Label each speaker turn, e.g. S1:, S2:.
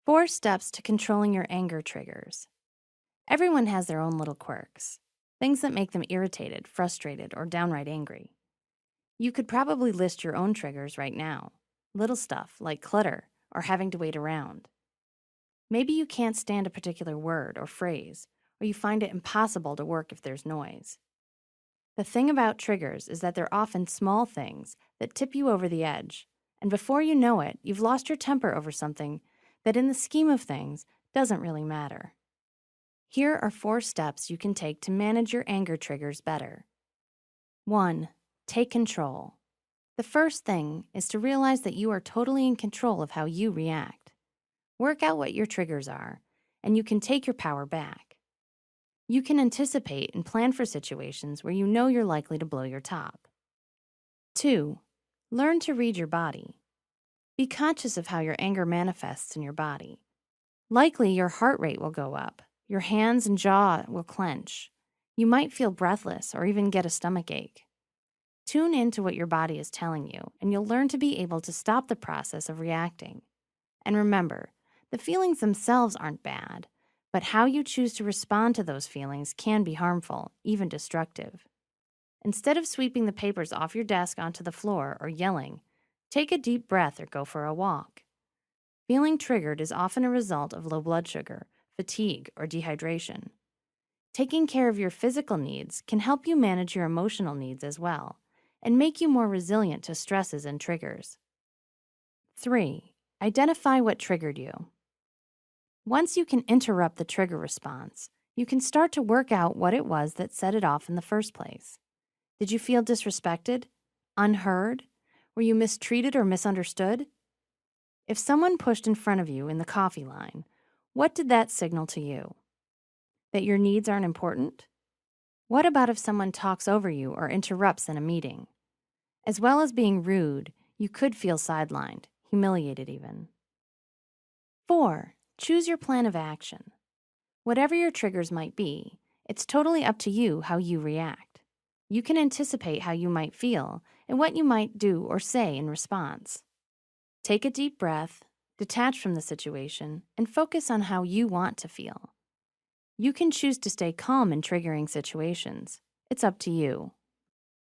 S1: 4 steps to controlling your anger triggers. Everyone has their own little quirks, things that make them irritated, frustrated, or downright angry. You could probably list your own triggers right now. Little stuff like clutter or having to wait around. Maybe you can't stand a particular word or phrase, or you find it impossible to work if there's noise. The thing about triggers is that they're often small things that tip you over the edge, and before you know it, you've lost your temper over something that in the scheme of things doesn't really matter. Here are 4 steps you can take to manage your anger triggers better. 1. Take control. The first thing is to realize that you are totally in control of how you react. Work out what your triggers are, and you can take your power back. You can anticipate and plan for situations where you know you're likely to blow your top. 2. Learn to read your body. Be conscious of how your anger manifests in your body. Likely, your heart rate will go up. Your hands and jaw will clench. You might feel breathless or even get a stomachache. Tune into what your body is telling you, and you'll learn to be able to stop the process of reacting. And remember, the feelings themselves aren't bad, but how you choose to respond to those feelings can be harmful, even destructive. Instead of sweeping the papers off your desk onto the floor or yelling, take a deep breath or go for a walk. Feeling triggered is often a result of low blood sugar, fatigue, or dehydration. Taking care of your physical needs can help you manage your emotional needs as well and make you more resilient to stresses and triggers. 3. Identify what triggered you. Once you can interrupt the trigger response, you can start to work out what it was that set it off in the first place. Did you feel disrespected? Unheard? Were you mistreated or misunderstood? If someone pushed in front of you in the coffee line, what did that signal to you? That your needs aren't important? What about if someone talks over you or interrupts in a meeting? As well as being rude, you could feel sidelined, humiliated even. 4. Choose your plan of action. Whatever your triggers might be, it's totally up to you how you react. You can anticipate how you might feel and what you might do or say in response. Take a deep breath, detach from the situation, and focus on how you want to feel. You can choose to stay calm in triggering situations. It's up to you.